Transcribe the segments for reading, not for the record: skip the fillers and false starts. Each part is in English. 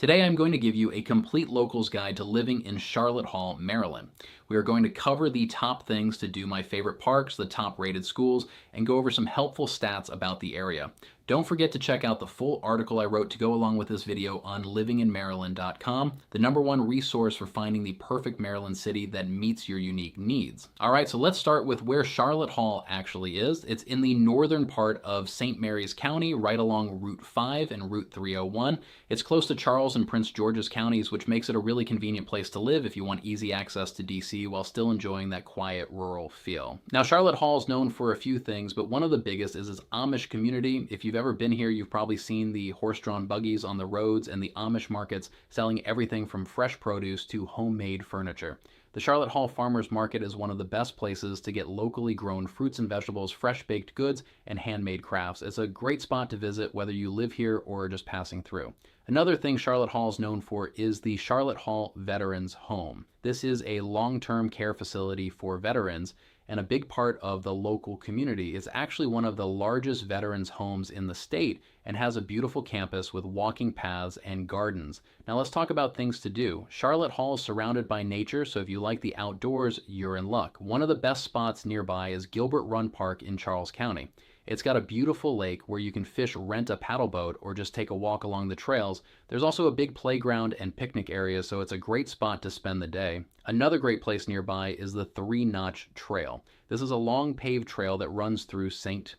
Today I'm going to give you a complete locals guide to living in Charlotte Hall, Maryland. We are going to cover the top things to do, my favorite parks, the top rated schools, and go over some helpful stats about the area. Don't forget to check out the full article I wrote to go along with this video on livinginmaryland.com, the #1 resource for finding the perfect Maryland city that meets your unique needs. Alright, so let's start with where Charlotte Hall actually is. It's in the northern part of St. Mary's County, right along Route 5 and Route 301. It's close to Charles and Prince George's counties, which makes it a really convenient place to live if you want easy access to DC while still enjoying that quiet rural feel. Now, Charlotte Hall is known for a few things, but one of the biggest is its Amish community. If you've ever been here, you've probably seen the horse-drawn buggies on the roads and the Amish markets selling everything from fresh produce to homemade furniture. The Charlotte Hall Farmers Market is one of the best places to get locally grown fruits and vegetables, fresh baked goods, and handmade crafts. It's a great spot to visit whether you live here or are just passing through. Another thing Charlotte Hall is known for is the Charlotte Hall Veterans Home. This is a long-term care facility for veterans, and a big part of the local community. It's actually one of the largest veterans homes in the state and has a beautiful campus with walking paths and gardens. Now let's talk about things to do. Charlotte Hall is surrounded by nature, so if you like the outdoors, you're in luck. One of the best spots nearby is Gilbert Run Park in Charles County. It's got a beautiful lake where you can fish, rent a paddle boat, or just take a walk along the trails. There's also a big playground and picnic area, so it's a great spot to spend the day. Another great place nearby is the Three Notch Trail. This is a long paved trail that runs through St.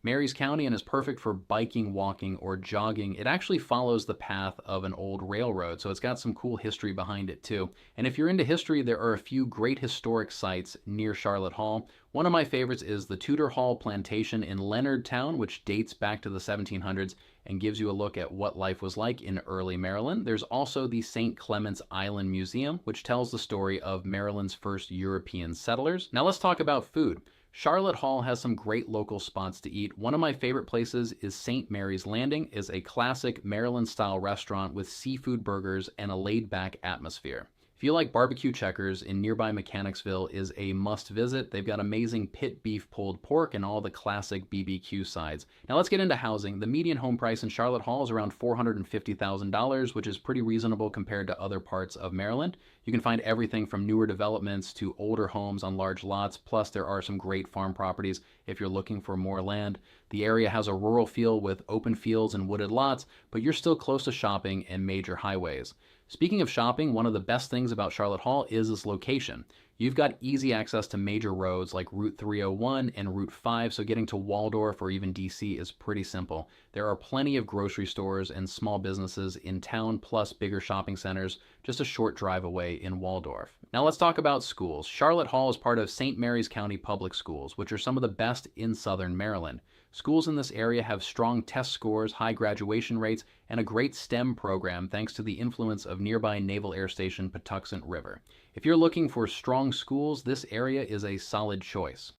Mary's County and is perfect for biking, walking, or jogging. It actually follows the path of an old railroad, so it's got some cool history behind it too. And if you're into history, there are a few great historic sites near Charlotte Hall. One of my favorites is the Tudor Hall Plantation in Leonardtown, which dates back to the 1700s and gives you a look at what life was like in early Maryland. There's also the St. Clements Island Museum, which tells the story of Maryland's first European settlers. Now let's talk about food. Charlotte Hall has some great local spots to eat. One of my favorite places is St. Mary's Landing. It's a classic Maryland-style restaurant with seafood burgers and a laid-back atmosphere. If you like barbecue checkers in nearby Mechanicsville is a must visit. They've got amazing pit beef pulled pork and all the classic BBQ sides. Now let's get into housing. The median home price in Charlotte Hall is around $450,000, which is pretty reasonable compared to other parts of Maryland. You can find everything from newer developments to older homes on large lots, plus there are some great farm properties if you're looking for more land. The area has a rural feel with open fields and wooded lots, but you're still close to shopping and major highways. Speaking of shopping, one of the best things about Charlotte Hall is its location. You've got easy access to major roads like Route 301 and Route 5, so getting to Waldorf or even DC is pretty simple. There are plenty of grocery stores and small businesses in town, plus bigger shopping centers just a short drive away in Waldorf. Now let's talk about schools. Charlotte Hall is part of St. Mary's County Public Schools, which are some of the best in southern Maryland. Schools in this area have strong test scores, high graduation rates, and a great STEM program thanks to the influence of nearby Naval Air Station Patuxent River. If you're looking for strong schools, this area is a solid choice.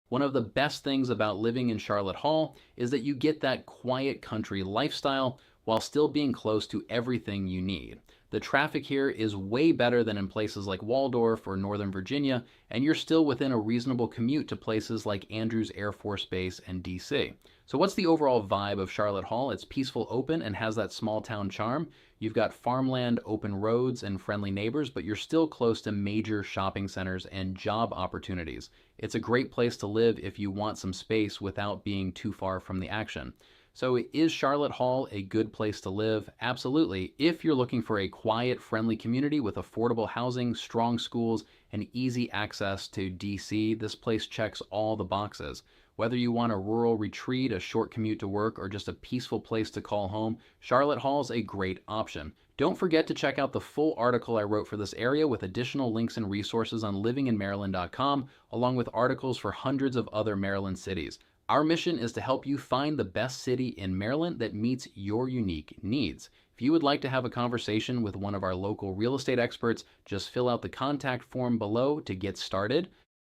One of the best things about living in Charlotte Hall is that you get that quiet country lifestyle while still being close to everything you need. The traffic here is way better than in places like Waldorf or Northern Virginia, and you're still within a reasonable commute to places like Andrews Air Force Base and DC. So what's the overall vibe of Charlotte Hall? It's peaceful, open, and has that small town charm. You've got farmland, open roads, and friendly neighbors, but you're still close to major shopping centers and job opportunities. It's a great place to live if you want some space without being too far from the action. So is Charlotte Hall a good place to live? Absolutely. If you're looking for a quiet, friendly community with affordable housing, strong schools, and easy access to DC, this place checks all the boxes. Whether you want a rural retreat, a short commute to work, or just a peaceful place to call home, Charlotte Hall is a great option. Don't forget to check out the full article I wrote for this area with additional links and resources on livinginmaryland.com, along with articles for hundreds of other Maryland cities. Our mission is to help you find the best city in Maryland that meets your unique needs. If you would like to have a conversation with one of our local real estate experts, just fill out the contact form below to get started.